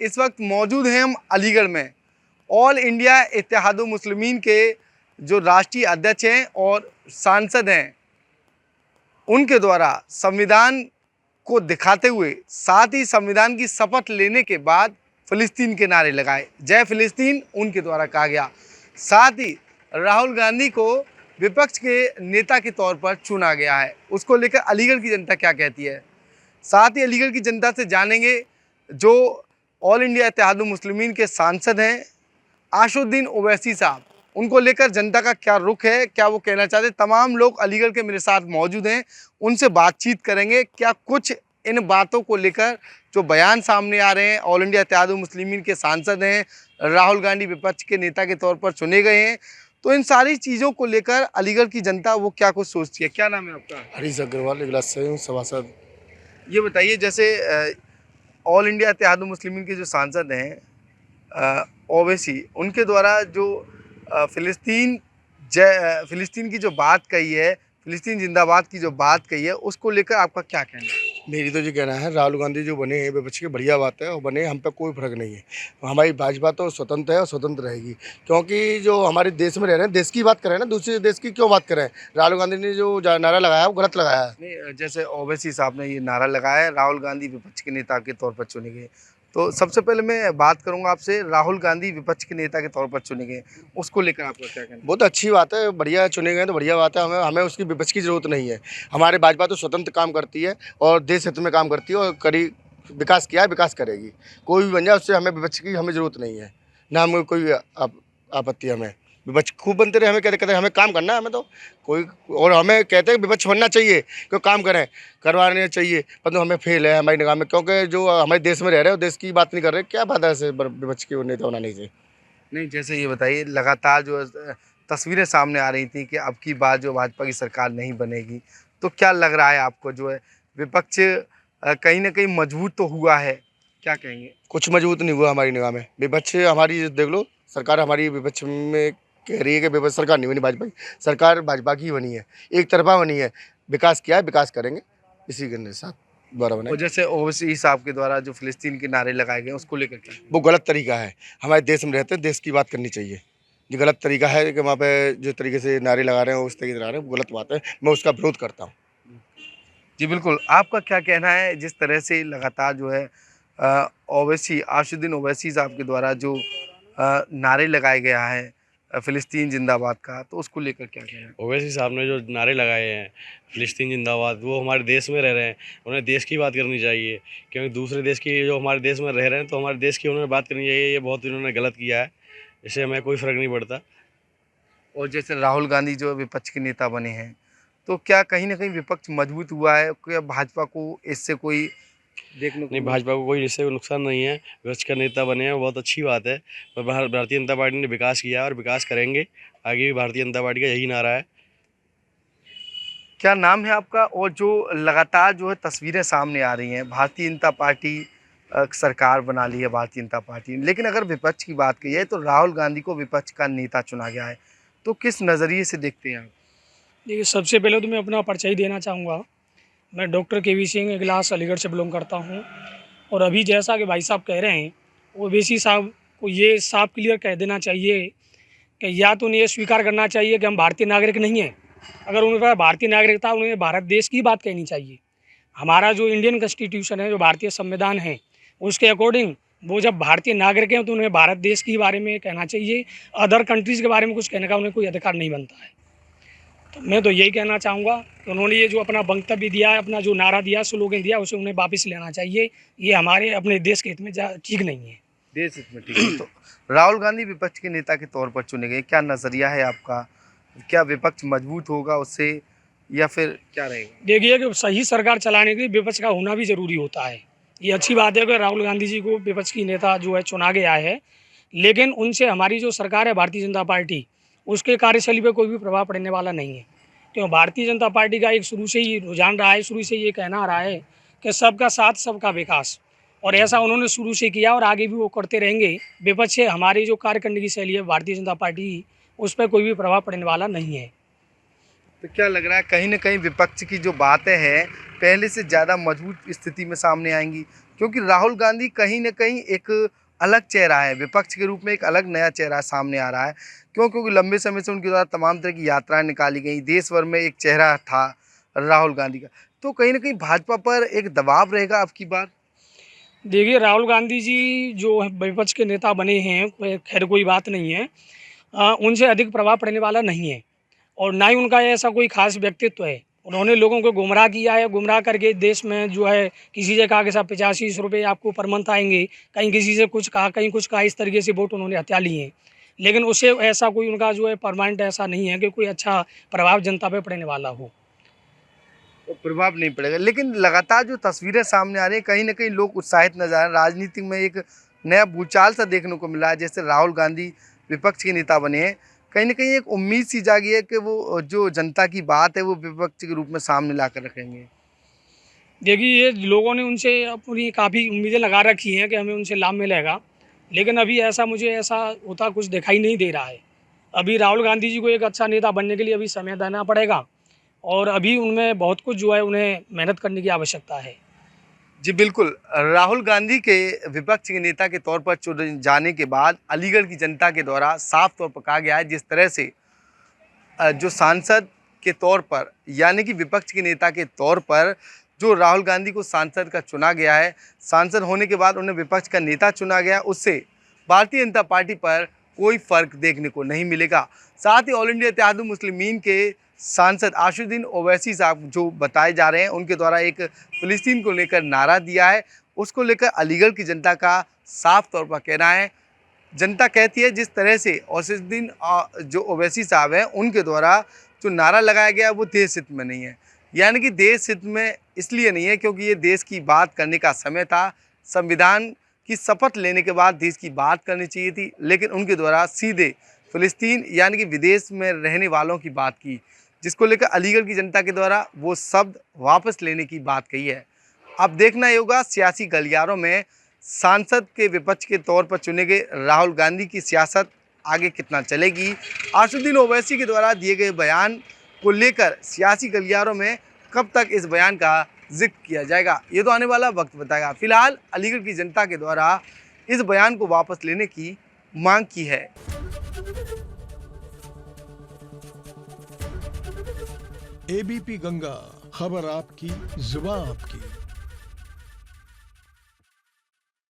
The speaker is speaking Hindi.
इस वक्त मौजूद हैं हम अलीगढ़ में। ऑल इंडिया इत्तेहादुल मुस्लिमीन के जो राष्ट्रीय अध्यक्ष हैं और सांसद हैं, उनके द्वारा संविधान को दिखाते हुए साथ ही संविधान की शपथ लेने के बाद फ़िलिस्तीन के नारे लगाए। जय फ़िलिस्तीन उनके द्वारा कहा गया। साथ ही राहुल गांधी को विपक्ष के नेता के तौर पर चुना गया है। उसको लेकर अलीगढ़ की जनता क्या कहती है, साथ ही अलीगढ़ की जनता से जानेंगे। जो ऑल इंडिया इत्तेहादुल मुस्लिमीन के सांसद हैं आशुद्दीन ओवैसी साहब, उनको लेकर जनता का क्या रुख है, क्या वो कहना चाहते हैं। तमाम लोग अलीगढ़ के मेरे साथ मौजूद हैं, उनसे बातचीत करेंगे। क्या कुछ इन बातों को लेकर जो बयान सामने आ रहे हैं, ऑल इंडिया इत्तेहादुल मुस्लिमीन के सांसद हैं, राहुल गांधी विपक्ष के नेता के तौर पर चुने गए हैं, तो इन सारी चीज़ों को लेकर अलीगढ़ की जनता वो क्या कुछ सोचती है। क्या नाम है आपका? हरीश अग्रवाल, इगलास से हूँ, सभासद। ये बताइए, जैसे ऑल इंडिया इत्तेहादुल मुस्लिमीन के जो सांसद हैं ओवैसी, उनके द्वारा जो फ़िलिस्तीन की जो बात कही है, फ़िलिस्तीन जिंदाबाद की जो बात कही है, उसको लेकर आपका क्या कहना है? मेरी तो ये कहना है, राहुल गांधी जो बने हैं विपक्ष के, बढ़िया बात है, और बने, हम पे कोई फर्क नहीं है। हमारी भाजपा तो स्वतंत्र है और स्वतंत्र रहेगी, क्योंकि जो हमारे देश में रह रहे हैं, देश की बात करें ना, दूसरे देश की क्यों बात करें। राहुल गांधी ने जो नारा लगाया वो गलत लगाया है। नहीं, जैसे ओवैसी साहब ने ये नारा लगाया है, राहुल गांधी विपक्ष के नेता के तौर पर चुने गए, तो सबसे पहले मैं बात करूंगा आपसे, राहुल गांधी विपक्ष के नेता के तौर पर चुने गए, उसको लेकर आपका क्या कहना है? बहुत अच्छी बात है, बढ़िया चुने गए तो बढ़िया बात है। हमें उसकी विपक्ष की ज़रूरत नहीं है। हमारे भाजपा तो स्वतंत्र काम करती है और देश हित में काम करती है, और करी विकास किया है, विकास करेगी। कोई भी बन जाए, उससे हमें विपक्ष की हमें ज़रूरत नहीं है, ना हमें कोई आपत्ति। हमें विपक्ष खूब बनते रहे, हमें कहते हमें काम करना है, हमें तो कोई, और हमें कहते हैं विपक्ष बनना चाहिए, क्यों काम करें, करवाने चाहिए, परंतु हमें फेल है हमारी निगाह में, क्योंकि जो हमारे देश में रह रहे हैं देश की बात नहीं कर रहे। क्या फायदा है विपक्ष के नेता बनाने से। नहीं, जैसे ये बताइए, लगातार जो तस्वीरें सामने आ रही थी कि अब की बार जो भाजपा की सरकार नहीं बनेगी, तो क्या लग रहा है आपको, जो है विपक्ष कहीं ना कहीं मजबूत तो हुआ है, क्या कहेंगे? कुछ मजबूत नहीं हुआ हमारी निगाह में। विपक्ष हमारी देख लो, सरकार हमारी विपक्ष में कह रही है कि विपक्ष सरकार नहीं बनी, भाजपा की सरकार भाजपा की बनी है, एक तरफा बनी है। विकास किया है, विकास करेंगे, इसी के साथ द्वारा बने। और जैसे ओवैसी साहब के द्वारा जो फ़िलिस्तीन के नारे लगाए गए, उसको लेकर क्या? वो गलत तरीका है। हमारे देश में रहते हैं, देश की बात करनी चाहिए। ये गलत तरीका है कि वहाँ पे जो तरीके से नारे लगा रहे हैं, उस तरीके से लगा रहे हैं, वो गलत बात है। मैं उसका विरोध करता हूँ। जी बिल्कुल, आपका क्या कहना है, जिस तरह से लगातार जो है ओवैसी, आशुद्दीन ओवैसी साहब के द्वारा जो नारे लगाए गया है फ़िलिस्तीन जिंदाबाद का, तो उसको लेकर क्या कहना है? ओवैसी साहब ने जो नारे लगाए हैं फ़िलिस्तीन जिंदाबाद, वो हमारे देश में रह रहे हैं, उन्हें देश की बात करनी चाहिए, क्योंकि दूसरे देश की जो हमारे देश में रह रहे हैं तो हमारे देश की उन्होंने बात करनी चाहिए। ये बहुत इन्होंने गलत किया है, इससे हमें कोई फ़र्क नहीं पड़ता। और जैसे राहुल गांधी जो विपक्ष के नेता बने हैं, तो क्या कहीं ना कहीं विपक्ष मजबूत हुआ है? क्या भाजपा को इससे कोई देखने को नहीं, भाजपा को कोई इससे नुकसान नहीं है। विपक्ष का नेता बने हैं, बहुत अच्छी बात है। पर भारतीय जनता पार्टी ने विकास किया और विकास करेंगे आगे भी। भारतीय जनता पार्टी का यही नारा है। क्या नाम है आपका? और जो लगातार जो है तस्वीरें सामने आ रही हैं, भारतीय जनता पार्टी सरकार बना ली है भारतीय जनता पार्टी ने, लेकिन अगर विपक्ष की बात की जाए तो राहुल गांधी को विपक्ष का नेता चुना गया है, तो किस नज़रिए से देखते हैं आप? देखिए, सबसे पहले तो मैं अपना परिचय देना चाहूँगा। मैं डॉक्टर के.वी. सिंह, इगलास, अलीगढ़ से बिलोंग करता हूँ। और अभी जैसा कि भाई साहब कह रहे हैं, ओवैसी साहब को ये साफ क्लियर कह देना चाहिए कि या तो उन्हें ये स्वीकार करना चाहिए कि हम भारतीय नागरिक नहीं हैं। अगर उनके पास भारतीय नागरिकता, उन्हें भारत देश की बात कहनी चाहिए। हमारा जो इंडियन कॉन्स्टिट्यूशन है, जो भारतीय संविधान है, उसके अकॉर्डिंग वो जब भारतीय नागरिक हैं तो उन्हें भारत देश के बारे में कहना चाहिए। अदर कंट्रीज़ के बारे में कुछ कहने का उन्हें कोई अधिकार नहीं बनता है। तो मैं तो यही कहना चाहूँगा कि उन्होंने ये जो अपना वक्तव्य दिया है, अपना जो नारा दिया, स्लोगन दिया, उसे उन्हें वापस लेना चाहिए। ये हमारे अपने देश के हित में ठीक नहीं है। देश हित में ठीक है। तो राहुल गांधी विपक्ष के नेता के तौर पर चुने गए, क्या नज़रिया है आपका? क्या विपक्ष मजबूत होगा उससे, या फिर क्या रहेगा? देखिए कि सही सरकार चलाने के लिए विपक्ष का होना भी ज़रूरी होता है। ये अच्छी बात है कि राहुल गांधी जी को विपक्ष की नेता जो है चुना गया है, लेकिन उनसे हमारी जो सरकार है भारतीय जनता पार्टी, उसके कार्यशैली पर कोई भी प्रभाव पड़ने वाला नहीं है। क्यों, भारतीय जनता पार्टी का एक शुरू से ही रुझान रहा है, शुरू से ये कहना आ रहा है कि सबका साथ सबका विकास, और ऐसा उन्होंने शुरू से किया और आगे भी वो करते रहेंगे। विपक्ष से हमारी जो कार्य करने की शैली है भारतीय जनता पार्टी, उस पर कोई भी प्रभाव पड़ने वाला नहीं है। तो क्या लग रहा है, कहीं ना कहीं विपक्ष की जो बातें हैं पहले से ज़्यादा मजबूत स्थिति में सामने आएंगी? क्योंकि राहुल गांधी कहीं ना कहीं एक अलग चेहरा है, विपक्ष के रूप में एक अलग नया चेहरा सामने आ रहा है। क्यों? क्योंकि लंबे समय से उनके द्वारा तमाम तरह की यात्राएं निकाली गई, देश भर में एक चेहरा था राहुल गांधी का। तो कहीं ना कहीं भाजपा पर एक दबाव रहेगा अब की बार। देखिए, राहुल गांधी जी जो विपक्ष के नेता बने हैं, खैर कोई बात नहीं है। उनसे अधिक प्रभाव पड़ने वाला नहीं है और ना ही उनका ऐसा कोई खास व्यक्तित्व है। उन्होंने लोगों को गुमराह किया है, गुमराह करके देश में जो है किसी से कहा कि साहब 85 रुपये आपको पर मंथ आएंगे, कहीं किसी से कुछ कहा, कहीं कुछ कहा, इस तरीके से वोट उन्होंने हत्या लिए हैं। लेकिन उससे ऐसा कोई उनका जो है परमानेंट ऐसा नहीं है कि कोई अच्छा प्रभाव जनता पे पड़ने वाला हो। तो प्रभाव नहीं पड़ेगा, लेकिन लगातार जो तस्वीरें सामने आ रही हैं कहीं ना कहीं लोग उत्साहित नजर आ रहे हैं। राजनीति में एक नया भूचाल सा देखने को मिला है। जैसे राहुल गांधी विपक्ष के नेता बने हैं, कहीं ना कहीं एक उम्मीद सी जागी है कि वो जो जनता की बात है वो विपक्ष के रूप में सामने ला कर रखेंगे। देखिए, ये लोगों ने उनसे अपनी काफ़ी उम्मीदें लगा रखी हैं कि हमें उनसे लाभ मिलेगा, लेकिन अभी मुझे ऐसा होता कुछ दिखाई नहीं दे रहा है। अभी राहुल गांधी जी को एक अच्छा नेता बनने के लिए अभी समय देना पड़ेगा और अभी उनमें बहुत कुछ जो है उन्हें मेहनत करने की आवश्यकता है। जी बिल्कुल, राहुल गांधी के विपक्ष के नेता के तौर पर चुने जाने के बाद अलीगढ़ की जनता के द्वारा साफ तौर पर कहा गया है, जिस तरह से जो सांसद के तौर पर यानी कि विपक्ष के नेता के तौर पर जो राहुल गांधी को सांसद का चुना गया है, सांसद होने के बाद उन्हें विपक्ष का नेता चुना गया, उससे भारतीय जनता पार्टी पर कोई फर्क देखने को नहीं मिलेगा। साथ ही ऑल इंडिया इत्तेहादुल मुस्लिमीन के सांसद आशुद्दीन ओवैसी साहब जो बताए जा रहे हैं, उनके द्वारा एक फ़िलिस्तीन को लेकर नारा दिया है, उसको लेकर अलीगढ़ की जनता का साफ तौर पर कहना है। जनता कहती है जिस तरह से आशुद्दीन जो ओवैसी साहब हैं उनके द्वारा जो नारा लगाया गया वो देश हित में नहीं है, यानी कि देश हित में इसलिए नहीं है क्योंकि ये देश की बात करने का समय था। संविधान की शपथ लेने के बाद देश की बात करनी चाहिए थी, लेकिन उनके द्वारा सीधे फ़िलिस्तीन यानी कि विदेश में रहने वालों की बात की, जिसको लेकर अलीगढ़ की जनता के द्वारा वो शब्द वापस लेने की बात कही है। अब देखना ये होगा सियासी गलियारों में सांसद के विपक्ष के तौर पर चुने गए राहुल गांधी की सियासत आगे कितना चलेगी। आशुद्दीन ओवैसी के द्वारा दिए गए बयान को लेकर सियासी गलियारों में कब तक इस बयान का जिक्र किया जाएगा, ये तो आने वाला वक्त बताएगा। फिलहाल अलीगढ़ की जनता के द्वारा इस बयान को वापस लेने की मांग की है। एबीपी गंगा, खबर आपकी, जुबान आपकी।